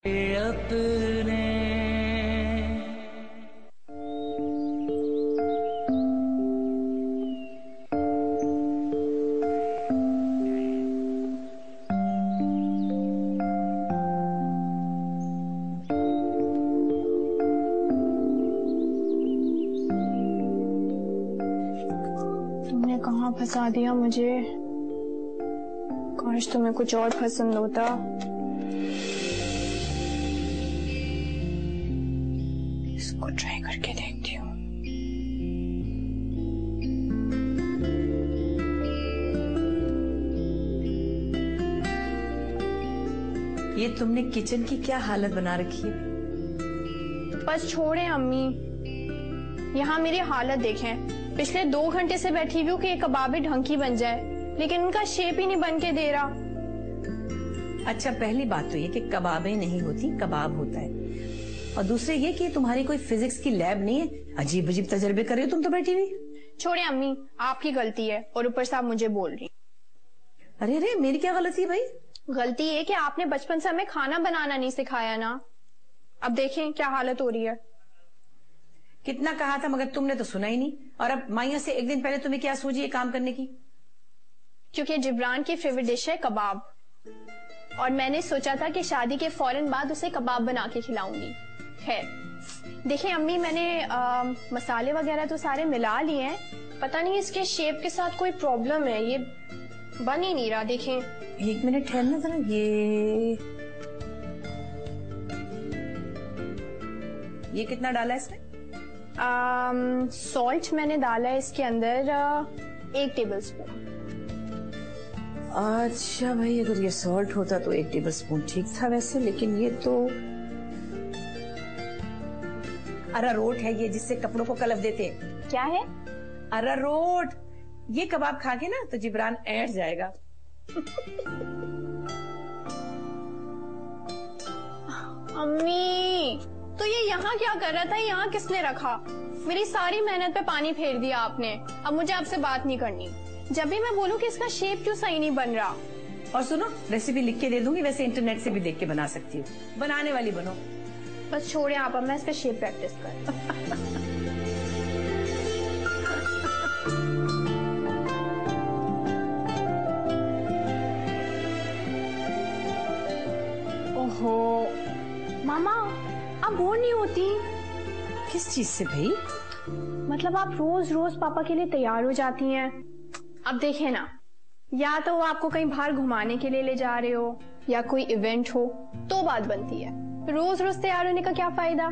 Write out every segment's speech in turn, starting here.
अपने तुमने कहाँ फंसा दिया मुझे। काश तुम्हें कुछ और पसंद होता। इसको ट्राई करके देखती हूँ। ये तुमने किचन की क्या हालत बना रखी है? बस छोड़े अम्मी, यहाँ मेरी हालत देखें। पिछले 2 घंटे से बैठी हुई हूँ कि ये कबाबी ढंग की बन जाए, लेकिन उनका शेप ही नहीं बन के दे रहा। अच्छा, पहली बात तो ये कि कबाबें नहीं होती, कबाब होता है। और दूसरे ये कि तुम्हारी कोई फिजिक्स की लैब नहीं है, अजीब अजीब तजर्बे कर रही हो तुम तो बैठी हुई। छोड़े अम्मी, आपकी गलती है और ऊपर से आप मुझे बोल रही। अरे अरे, मेरी क्या गलती है भाई? गलती ये कि आपने बचपन से हमें खाना बनाना नहीं सिखाया ना। अब देखें क्या हालत हो रही है। कितना कहा था मगर तुमने तो सुना ही नहीं। और अब माइया से एक दिन पहले तुम्हें क्या सूझी ये काम करने की? क्योंकि जिब्रान की फेवरेट डिश है कबाब, और मैंने सोचा था कि शादी के फौरन बाद उसे कबाब बना के खिलाऊंगी। खैर देखिए अम्मी, मैंने मसाले वगैरह तो सारे मिला लिए हैं। पता नहीं इसके शेप के साथ कोई प्रॉब्लम है, ये बन ही नहीं रहा। देखें, 1 मिनट ठहरना जरा। ये कितना डाला है इसमें? सॉल्ट मैंने डाला है इसके अंदर 1 टेबलस्पून। अच्छा भाई, अगर ये सॉल्ट होता तो 1 टेबलस्पून ठीक था वैसे, लेकिन ये तो अरारोट है ये, जिससे कपड़ों को कलफ देते हैं। क्या है? अरारोट। ये कबाब खा के ना तो जिब्रान ऐठ जाएगा। अम्मी, तो ये यहाँ क्या कर रहा था? यहाँ किसने रखा? मेरी सारी मेहनत पे पानी फेर दिया आपने। अब मुझे आपसे बात नहीं करनी। जब भी मैं बोलूँ कि इसका शेप क्यों सही नहीं बन रहा। और सुनो, रेसिपी लिख के दे दूंगी, वैसे इंटरनेट से भी देख के बना सकती हो। बनाने वाली बनो। बस छोड़े आप, अब मैं इसका शेप प्रैक्टिस कर। ओहो मामा, आप बोर नहीं होती? किस चीज से भाई? मतलब आप रोज रोज पापा के लिए तैयार हो जाती हैं। अब देखें ना, या तो वो आपको कहीं बाहर घुमाने के लिए ले जा रहे हो या कोई इवेंट हो तो बात बनती है। रोज रोज तैयार होने का क्या फायदा?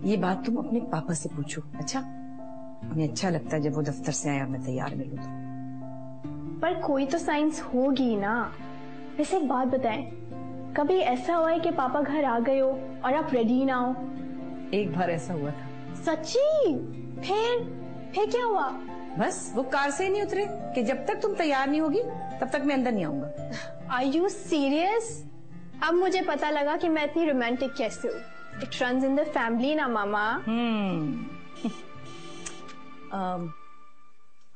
ये बात तुम अपने पापा से पूछो। अच्छा, हमें अच्छा लगता है जब वो दफ्तर से आए और मैं तैयार मिलूं तो। पर कोई तो साइंस होगी ना। वैसे एक बात बताएं, कभी ऐसा हुआ है कि पापा घर आ गए हो और आप रेडी ना हो? एक बार ऐसा हुआ था। सच्ची? फिर क्या हुआ? बस वो कार से ही नहीं उतरे कि जब तक तुम तैयार नहीं होगी तब तक मैं अंदर नहीं आऊंगा। Are you serious? अब मुझे पता लगा कि मैं इतनी रोमांटिक कैसे हूँ। It runs in the family ना मामा।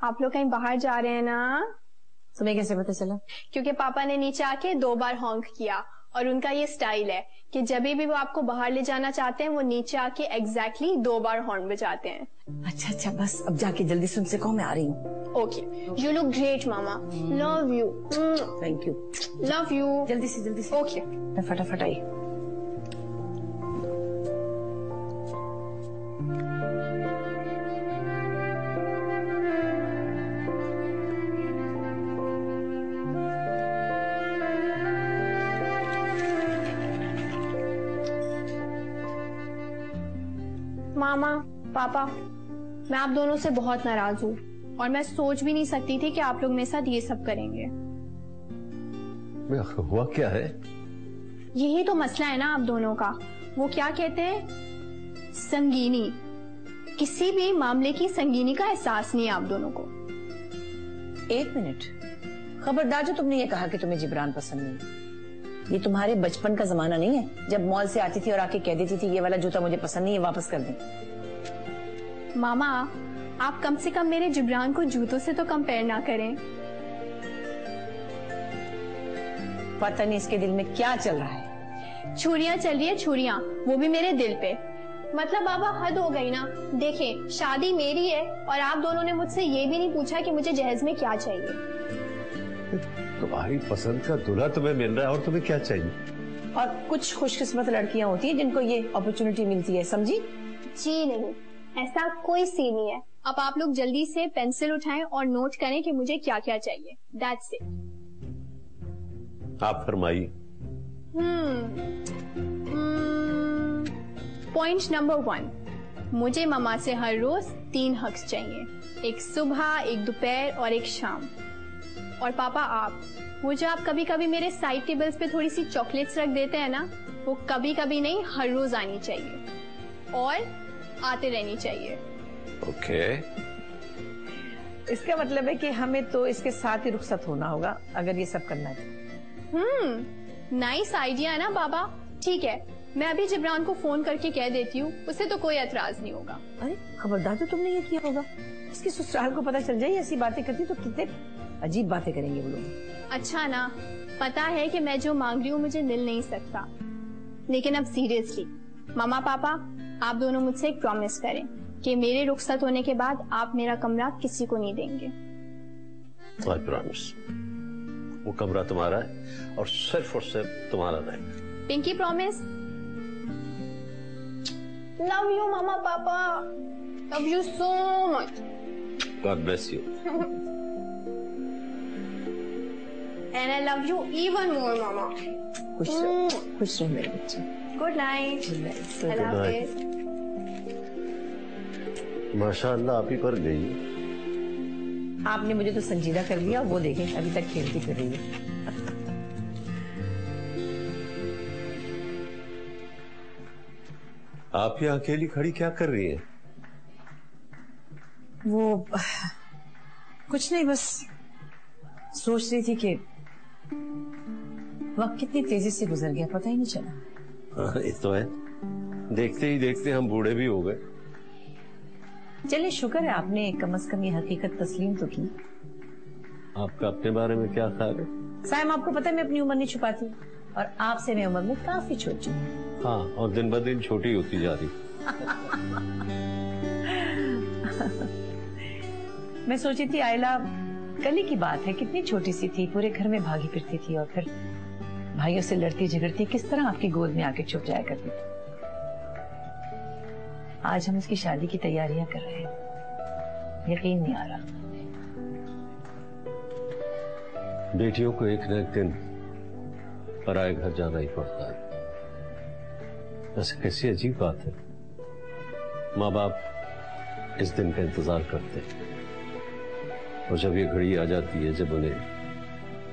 आप लोग कहीं बाहर जा रहे हैं ना? तुम्हें कैसे पता चला? क्योंकि पापा ने नीचे आके 2 बार हॉन्क किया, और उनका ये स्टाइल है कि जब भी वो आपको बाहर ले जाना चाहते हैं वो नीचे आके एग्जैक्टली 2 बार हॉर्न बजाते हैं। अच्छा अच्छा, बस अब जाके जल्दी से उनसे कहो मैं आ रही हूँ। Okay, you look great mama. Love you. Thank you. Love you. जल्दी से। ओके, मैं फटाफट आई। मामा, पापा, मैं आप दोनों से बहुत नाराज हूँ और मैं सोच भी नहीं सकती थी कि आप लोग मेरे साथ ये सब करेंगे। हुआ क्या है? यही तो मसला है ना आप दोनों का। वो क्या कहते हैं, संगीनी। किसी भी मामले की संगीनी का एहसास नहीं है आप दोनों को। 1 मिनट, खबरदार जो तुमने ये कहा कि तुम्हें जिब्रान पसंद नहीं। ये तुम्हारे बचपन का जमाना नहीं है जब मॉल से आती थी और आके कह देती थी ये वाला जूता मुझे पसंद नहीं है, वापस कर दें। मामा, आप कम से कम मेरे जिब्रान को जूतों से तो कंपेयर ना करें। पता नहीं इसके दिल में क्या चल रहा है। छुरियां चल रही है, छुरियां, वो भी मेरे दिल पे। मतलब बाबा हद हो गई ना। देखें, शादी मेरी है और आप दोनों ने मुझसे ये भी नहीं पूछा कि मुझे जहेज में क्या चाहिए। तुम्हारी पसंद का दूल्हा तुम्हें मिल रहा है और तुम्हें क्या चाहिए? और कुछ खुशकिस्मत लड़कियां होती हैं जिनको ये अपॉर्चुनिटी मिलती है, समझी? जी नहीं, ऐसा कोई सीन नहीं है। अब आप लोग जल्दी से पेंसिल उठाएं और नोट करें कि मुझे क्या क्या चाहिए। That's it. आप फरमाइए। पॉइंट नंबर 1, मुझे मामा से हर रोज 3 हग्स चाहिए, एक सुबह, एक दोपहर और एक शाम। और पापा आप, वो जो आप कभी कभी मेरे साइड टेबल्स पे थोड़ी सी चॉकलेट्स रख देते हैं ना, वो कभी कभी नहीं, हर रोज आनी चाहिए और आते रहनी चाहिए। ओके। इसका मतलब है कि हमें तो इसके साथ ही रुखसत होना होगा अगर ये सब करना है। नाइस आइडिया है ना बाबा। ठीक है, मैं अभी जिब्रान को फोन करके कह देती हूँ, उसे तो कोई एतराज नहीं होगा। अरे खबरदार, तो तुमने ये किया होगा। इसके ससुराल को पता चल जाए ऐसी बातें करती तो कितने अजीब बातें करेंगे वो लोग। अच्छा ना, पता है कि मैं जो मांग रही हूँ मुझे मिल नहीं सकता, लेकिन अब सीरियसली मामा पापा, आप दोनों मुझसे एक प्रॉमिस करें कि मेरे रुखसत होने के बाद आप मेरा कमरा किसी को नहीं देंगे। I promise. वो कमरा तुम्हारा है और सिर्फ तुम्हारा रहेगा। Pinky promise. लव यू मामा पापा, love you so much. God bless you. And I love you even more मामा। खुश रहो मेरे बच्चे। Good night. Good night. माशाअल्लाह आप ही पर गई। आपने मुझे तो संजीदा कर लिया, वो देखें अभी तक खेलती फिर रही है। आप यहाँ अकेली खड़ी क्या कर रही हैं? वो कुछ नहीं, बस सोच रही थी कि वक्त कितनी तेजी से गुजर गया, पता ही नहीं चला। हाँ, ये तो है। देखते ही देखते हम बूढ़े भी हो गए। चलिए शुक्र है आपने कम से कम ये हकीकत तस्लीम तो की। आपका अपने बारे में क्या ख्याल है? साइम, आपको पता है मैं अपनी उम्र नहीं छुपाती और आपसे मैं उम्र में काफी छोटी हूँ। हाँ, और दिन ब दिन छोटी होती जा रही। मैं सोची थी आयला, कल ही की बात है, कितनी छोटी सी थी, पूरे घर में भागी फिरती थी और फिर भाइयों से लड़ती झगड़ती किस तरह आपकी गोद में आके छुप जाया करती थी। आज हम उसकी शादी की तैयारियां कर रहे हैं, यकीन नहीं आ रहा। बेटियों को एक न एक दिन पराए घर जाना ही पड़ता है। वैसे कैसी अजीब बात है, माँ बाप इस दिन का इंतजार करते हैं और जब ये घड़ी आ जाती है जब उन्हें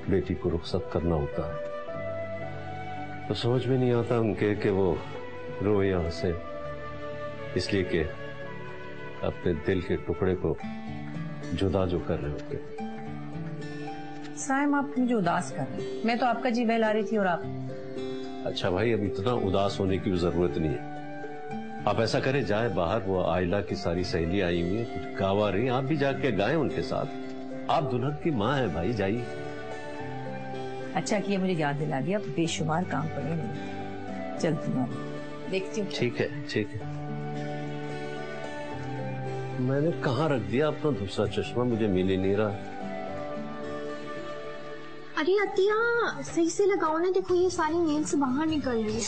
बेटी को रुखसत करना होता है तो समझ में नहीं आता उनके कि वो रोए या हंसे, इसलिए कि अपने दिल के टुकड़े को जुदा जो कर रहे होते। साइम, आप मुझे उदास कर रहे हैं। मैं तो आपका जी बहला रही थी और आप। अच्छा भाई, अब इतना उदास होने की जरूरत नहीं है। आप ऐसा करें, जाए बाहर, वो आयला की सारी सहेली आई हुई है, कुछ गावा रही, आप भी जाके गाएं उनके साथ। आप दुल्हन की माँ है भाई, जाइए। अच्छा किया मुझे याद दिला दिया, बेशुमार काम पड़े नहीं। चलती हूँ, देखती हूँ। ठीक है, ठीक है। मैंने कहाँ रख दिया अपना दूसरा चश्मा, मुझे मिल ही नहीं रहा। अरे अतिया, सही से लगाओ ना, देखो ये सारी नेल्स बाहर निकल रही है,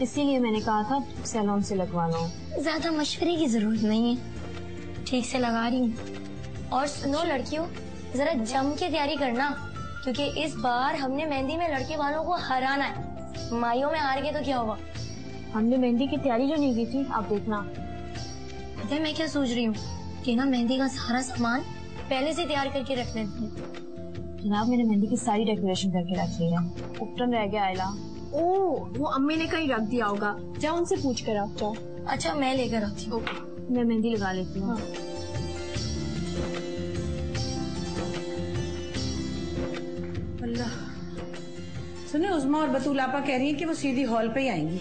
इसीलिए मैंने कहा था सैलून से लगवा लो। ज्यादा मशवरे की जरूरत नहीं है, ठीक से लगा रही हूँ। और सुनो लड़कियों, जरा जम के तैयारी करना, क्योंकि इस बार हमने मेहंदी में लड़के वालों को हराना है। माइयों में हार गए तो क्या होगा? हमने मेहंदी की तैयारी जो नहीं की थी, आप देखना। पता है मैं क्या सोच रही हूँ कि ना मेहंदी का सारा सामान पहले से तैयार करके रख लेते हैं। जनाब, मैंने मेहंदी की सारी डेकोरेशन करके रख ली है, उपटन रह गया आयला। ओ, वो अम्मी ने कहीं रख दिया होगा, जाओ उनसे पूछ कर आओ, जाओ। अच्छा, मैं लेकर आती हूँ। मैं मेहंदी लगा लेती हूँ। अल्लाह। सुने, उज़्मा और बतूल आपा कह रही है कि वो सीधी हॉल पे ही आएंगी।